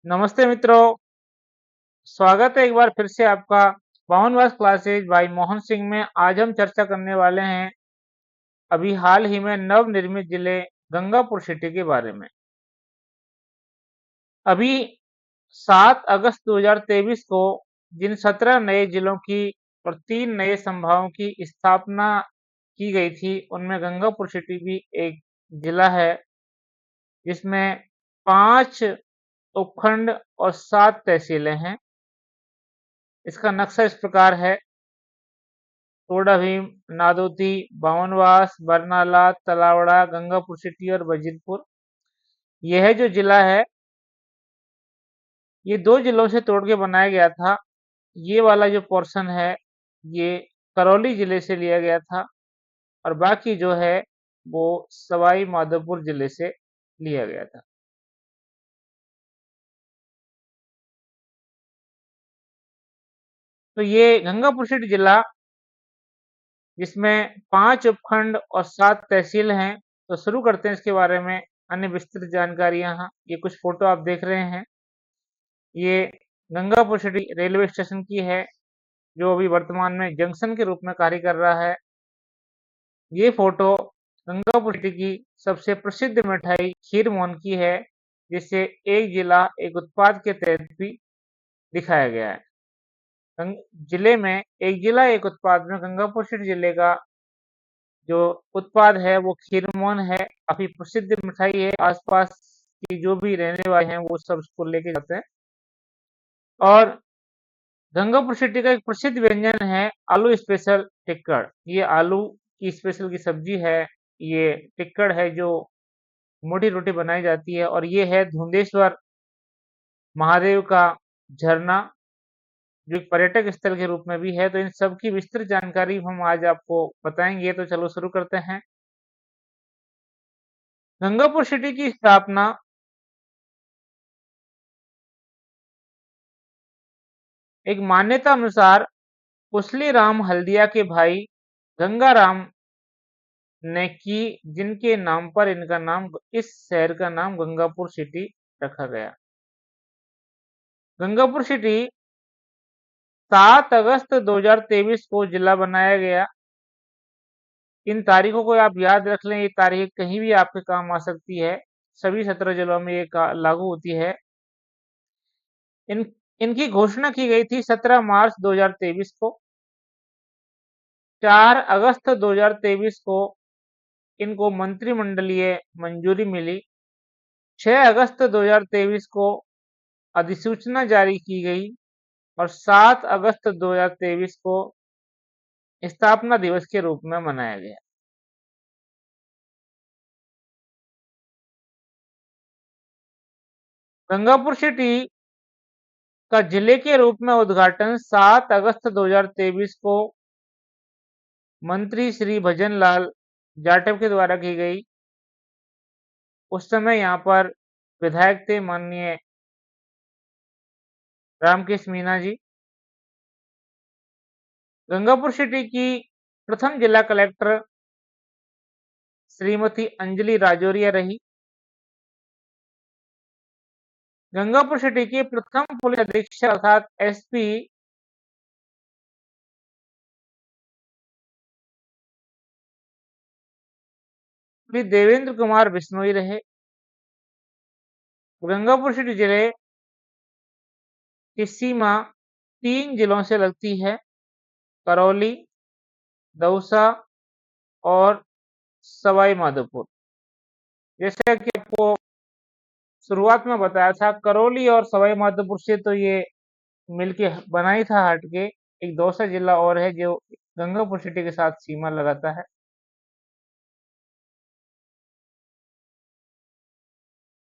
नमस्ते मित्रों, स्वागत है एक बार फिर से आपका बावनवास क्लासेज भाई मोहन सिंह में। आज हम चर्चा करने वाले हैं अभी हाल ही में नव निर्मित जिले गंगापुर सिटी के बारे में। अभी 7 अगस्त 2023 को जिन 17 नए जिलों की और 3 नए संभागों की स्थापना की गई थी, उनमें गंगापुर सिटी भी एक जिला है, जिसमें 5 उपखंड और 7 तहसीलें हैं। इसका नक्शा इस प्रकार है: टोडा भीम, नादोती, बावनवास, बरनाला, तलावड़ा, गंगापुर सिटी और वजीरपुर। यह जो जिला है, ये 2 जिलों से तोड़ के बनाया गया था। ये वाला जो पोर्शन है, ये करौली जिले से लिया गया था और बाकी जो है वो सवाई माधोपुर जिले से लिया गया था। तो ये गंगापुर सिटी जिला, जिसमें 5 उपखंड और 7 तहसील हैं। तो शुरू करते हैं इसके बारे में अन्य विस्तृत जानकारियां। ये कुछ फोटो आप देख रहे हैं, ये गंगापुर सिटी रेलवे स्टेशन की है, जो अभी वर्तमान में जंक्शन के रूप में कार्य कर रहा है। ये फोटो गंगापुर सिटी की सबसे प्रसिद्ध मिठाई खीर मोहन की है, जिसे एक जिला एक उत्पाद के तहत भी दिखाया गया है। जिले में एक जिला एक उत्पाद में गंगापुर सिटी जिले का जो उत्पाद है वो खीर मोहन है। काफी प्रसिद्ध मिठाई है, आसपास की जो भी रहने वाले हैं वो सब इसको लेके जाते हैं। और गंगापुर सिटी का एक प्रसिद्ध व्यंजन है आलू स्पेशल टिक्कड़। ये आलू की स्पेशल की सब्जी है, ये टिक्कड़ है जो मोटी रोटी बनाई जाती है। और ये है धुंधेश्वर महादेव का झरना, जो एक पर्यटक स्थल के रूप में भी है। तो इन सब की विस्तृत जानकारी हम आज आपको बताएंगे। तो चलो शुरू करते हैं। गंगापुर सिटी की स्थापना एक मान्यता अनुसार कुसली राम हल्दिया के भाई गंगाराम ने की, जिनके नाम पर इनका नाम, इस शहर का नाम गंगापुर सिटी रखा गया। गंगापुर सिटी 7 अगस्त 2023 को जिला बनाया गया। इन तारीखों को आप याद रख लें, ये तारीख कहीं भी आपके काम आ सकती है। सभी 17 जिलों में ये लागू होती है। इन इनकी घोषणा की गई थी 17 मार्च 2023 को। 4 अगस्त 2023 को इनको मंत्रिमंडलीय मंजूरी मिली। 6 अगस्त 2023 को अधिसूचना जारी की गई और 7 अगस्त 2023 को स्थापना दिवस के रूप में मनाया गया। गंगापुर सिटी का जिले के रूप में उद्घाटन 7 अगस्त 2023 को मंत्री श्री भजन लाल जाटव के द्वारा की गई। उस समय यहाँ पर विधायक थे माननीय रामकृष्ण मीना जी। गंगापुर सिटी की प्रथम जिला कलेक्टर श्रीमती अंजलि राजौरिया रही। गंगापुर सिटी के प्रथम पुलिस अधीक्षक अर्थात एसपी श्री देवेंद्र कुमार बिश्नोई रहे। गंगापुर सिटी जिले की सीमा 3 जिलों से लगती है: करौली, दौसा और सवाई माधोपुर। जैसे कि आपको शुरुआत में बताया था, करौली और सवाई माधोपुर से तो ये मिलके बना ही था हट के। एक दौसा जिला और है जो गंगापुर सिटी के साथ सीमा लगाता है।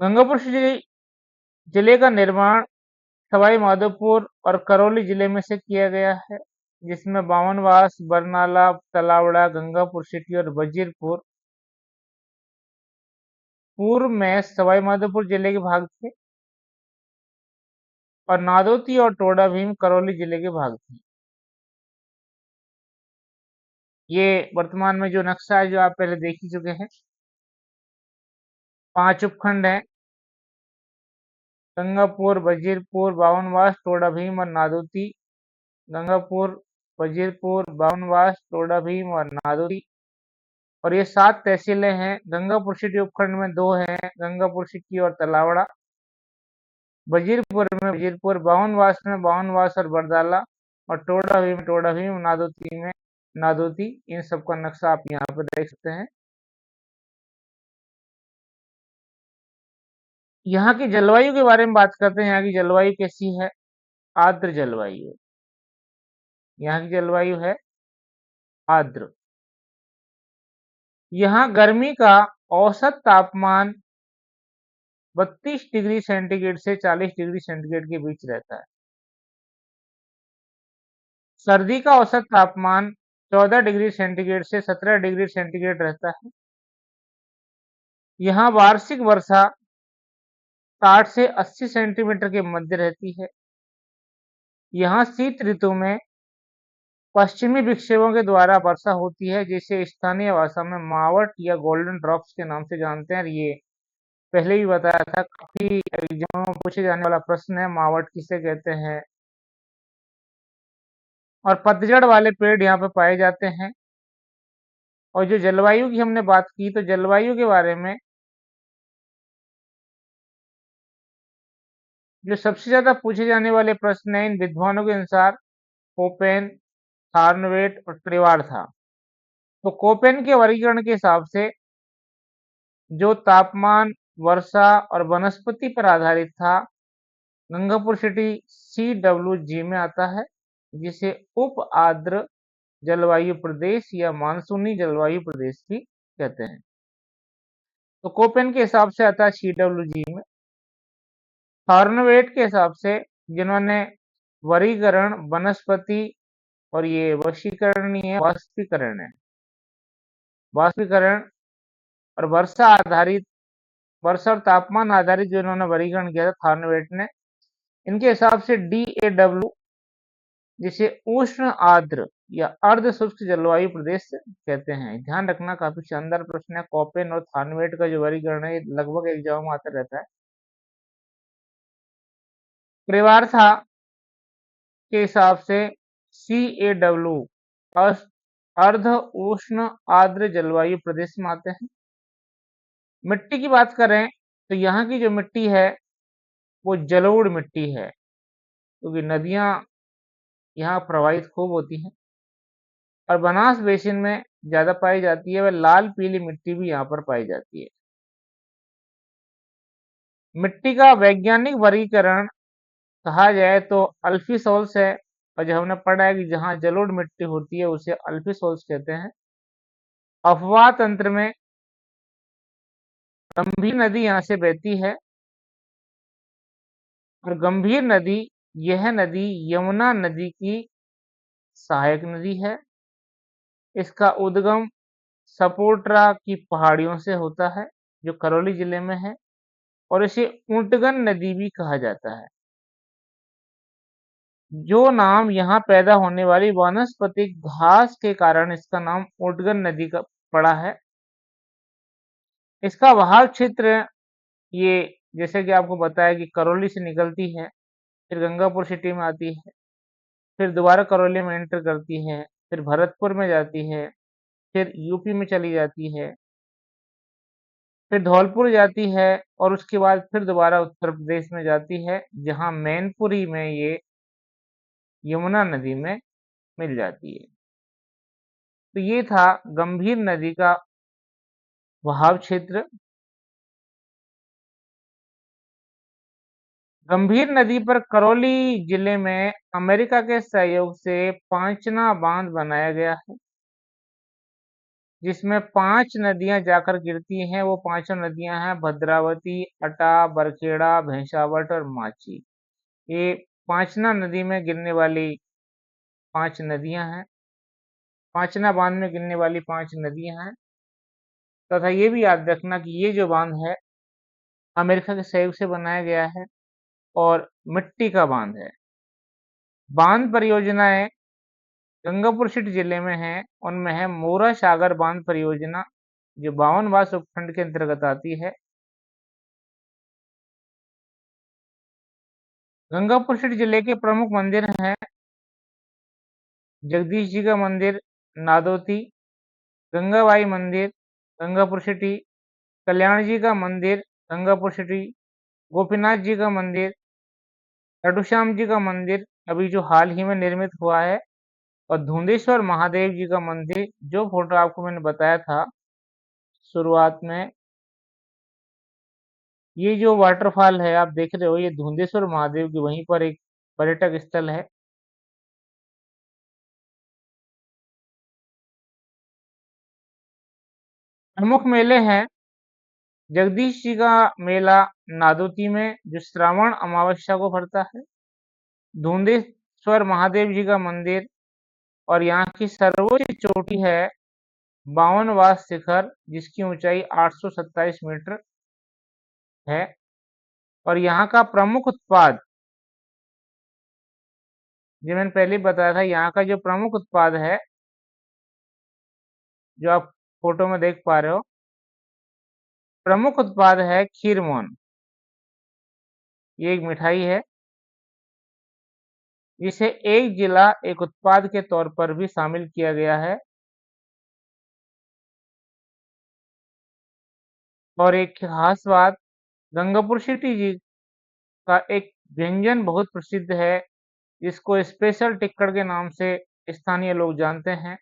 गंगापुर सिटी जिले का निर्माण सवाई माधोपुर और करौली जिले में से किया गया है, जिसमें बावनवास, बरनाला, तलावड़ा, गंगापुर सिटी और वजीरपुर पूर्व में सवाई माधोपुर जिले के भाग थे और नादोती और टोडा भीम करौली जिले के भाग थे। ये वर्तमान में जो नक्शा है, जो आप पहले देख ही चुके हैं। 5 उपखंड है, गंगापुर, वजीरपुर, बावनवास, टोडा भीम और नादौती। गंगापुर, वजीरपुर, बावनवास, टोडा भीम और नादौती। और ये 7 तहसीलें हैं। गंगापुर सिटी उपखंड में 2 हैं, गंगापुर सिटी और तलावड़ा। वजीरपुर में वजीरपुर, बावनवास में बावनवास और बरदाला, और टोडा भीम, नादौती में नादौती। इन सब का नक्शा आप यहाँ पर देख सकते हैं। यहाँ की जलवायु के बारे में बात करते हैं। यहाँ की जलवायु कैसी है? आर्द्र जलवायु। यहाँ की जलवायु है आर्द्र। यहाँ गर्मी का औसत तापमान 32 डिग्री सेंटीग्रेड से 40 डिग्री सेंटीग्रेड के बीच रहता है। सर्दी का औसत तापमान 14 डिग्री सेंटीग्रेड से 17 डिग्री सेंटीग्रेड रहता है। यहाँ वार्षिक वर्षा 60 से 80 सेंटीमीटर के मध्य रहती है। यहाँ शीत ऋतु में पश्चिमी विक्षेपों के द्वारा वर्षा होती है, जिसे स्थानीय भाषा में मावट या गोल्डन ड्रॉप्स के नाम से जानते हैं। ये पहले भी बताया था, काफी एग्जाम में पूछे जाने वाला प्रश्न है, मावट किसे कहते हैं। और पतझड़ वाले पेड़ यहाँ पे पाए जाते हैं। और जो जलवायु की हमने बात की, तो जलवायु के बारे में जो सबसे ज्यादा पूछे जाने वाले प्रश्न है इन विद्वानों के अनुसार, कोपेन, थार्नवेट और ट्रेवार था। तो कोपेन के वर्गीकरण के हिसाब से जो तापमान, वर्षा और वनस्पति पर आधारित था, गंगापुर सिटी CWG में आता है, जिसे उप आर्द्र जलवायु प्रदेश या मानसूनी जलवायु प्रदेश भी कहते हैं। तो कोपेन के हिसाब से आता है CWG में। हॉर्नवेट के हिसाब से, जिन्होंने वर्गीकरण वनस्पति और ये वशीकरणीय है, वाष्पीकरण और वर्षा और तापमान आधारित जो इन्होंने वर्गीकरण किया था थॉर्नवेट ने, इनके हिसाब से DAW, जिसे उष्ण आर्द्र या अर्ध शुष्क जलवायु प्रदेश कहते हैं। ध्यान रखना, काफी शानदार प्रश्न है। कोपेन और थॉर्नवेट का जो वर्गीकरण है लगभग एग्जाम में आता रहता है। क्रेवार्था के हिसाब से CAW अर्ध उष्ण आर्द्र जलवायु प्रदेश में आते हैं। मिट्टी की बात करें तो यहाँ की जो मिट्टी है वो जलोढ़ मिट्टी है, क्योंकि नदियां यहाँ प्रवाहित खूब होती हैं और बनास बेसिन में ज्यादा पाई जाती है। वह लाल पीली मिट्टी भी यहाँ पर पाई जाती है। मिट्टी का वैज्ञानिक वर्गीकरण कहा जाए तो अल्फीसोल्स है, और जो हमने पढ़ा है कि जहाँ जलोढ़ मिट्टी होती है उसे अल्फीसोल्स कहते हैं। अफवाह तंत्र में गंभीर नदी यहाँ से बहती है, और गंभीर नदी, यह नदी यमुना नदी की सहायक नदी है। इसका उद्गम सपोट्रा की पहाड़ियों से होता है, जो करौली जिले में है, और इसे ऊंटगन नदी भी कहा जाता है। जो नाम यहाँ पैदा होने वाली वानस्पतिक घास के कारण इसका नाम ऊंटगन नदी का पड़ा है। इसका बहाव क्षेत्र, ये जैसे कि आपको बताया कि करौली से निकलती है, फिर गंगापुर सिटी में आती है, फिर दोबारा करौली में एंटर करती है, फिर भरतपुर में जाती है, फिर यूपी में चली जाती है, फिर धौलपुर जाती है, और उसके बाद फिर दोबारा उत्तर प्रदेश में जाती है, जहां मैनपुरी में ये यमुना नदी में मिल जाती है। तो ये था गंभीर नदी का बहाव क्षेत्र। गंभीर नदी पर करौली जिले में अमेरिका के सहयोग से पांचना बांध बनाया गया है, जिसमें 5 नदियां जाकर गिरती हैं। वो 5 नदियां हैं भद्रावती, अटा, बरखेड़ा, भैंसावट और माची। ये पांचना नदी में गिरने वाली 5 नदियां हैं, पांचना बांध में गिरने वाली 5 नदियां हैं। तथा ये भी याद रखना कि ये जो बांध है अमेरिका के सहयोग से बनाया गया है और मिट्टी का बांध है। बांध परियोजनाएं गंगापुर सिटी जिले में है, उनमें है मोरा सागर बांध परियोजना, जो बावनवास उपखंड के अंतर्गत आती है। गंगापुर सिटी जिले के प्रमुख मंदिर हैं जगदीश जी का मंदिर नादोती, गंगाबाई मंदिर गंगापुर सिटी, कल्याण जी का मंदिर गंगापुर सिटी, गोपीनाथ जी का मंदिर, खाटूश्याम जी का मंदिर अभी जो हाल ही में निर्मित हुआ है, और धुंधेश्वर महादेव जी का मंदिर जो फोटो आपको मैंने बताया था शुरुआत में। ये जो वाटरफॉल है आप देख रहे हो, ये धुंधेश्वर महादेव की वहीं पर एक पर्यटक स्थल है। प्रमुख मेले हैं जगदीश जी का मेला नादोती में जो श्रावण अमावस्या को पड़ता है, धुंधेश्वर महादेव जी का मंदिर, और यहाँ की सर्वोच्च चोटी है 52 वास शिखर जिसकी ऊंचाई 827 मीटर है। और यहाँ का प्रमुख उत्पाद, जो मैंने पहले बताया था, यहाँ का जो प्रमुख उत्पाद है जो आप फोटो में देख पा रहे हो, प्रमुख उत्पाद है खीरमोहन। ये एक मिठाई है जिसे एक जिला एक उत्पाद के तौर पर भी शामिल किया गया है। और एक खास बात, गंगापुर सिटी जी का एक व्यंजन बहुत प्रसिद्ध है जिसको स्पेशल टिक्कड़ के नाम से स्थानीय लोग जानते हैं,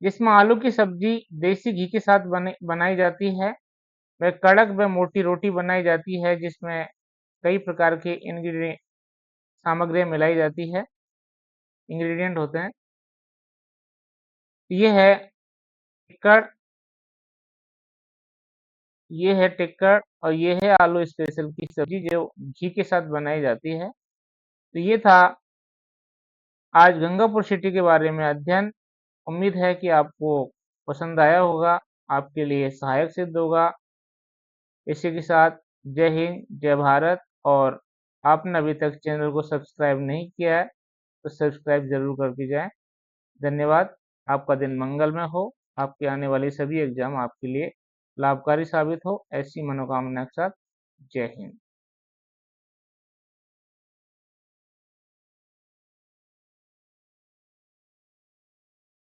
जिसमें आलू की सब्जी देसी घी के साथ बनाई जाती है। वह कड़क व मोटी रोटी बनाई जाती है जिसमें कई प्रकार के इंग्रेडिएंट सामग्रियां मिलाई जाती है, इंग्रेडिएंट होते हैं। ये है टिक्कड़, ये है टिक्कड़, और ये है आलू स्पेशल की सब्जी जो घी के साथ बनाई जाती है। तो ये था आज गंगापुर सिटी के बारे में अध्ययन। उम्मीद है कि आपको पसंद आया होगा, आपके लिए सहायक सिद्ध होगा। इसी के साथ जय हिंद, जय भारत। और आपने अभी तक चैनल को सब्सक्राइब नहीं किया है तो सब्सक्राइब जरूर करके जाएं। धन्यवाद। आपका दिन मंगलमय हो, आपके आने वाले सभी एग्जाम आपके लिए लाभकारी साबित हो, ऐसी मनोकामना के साथ जय हिंद।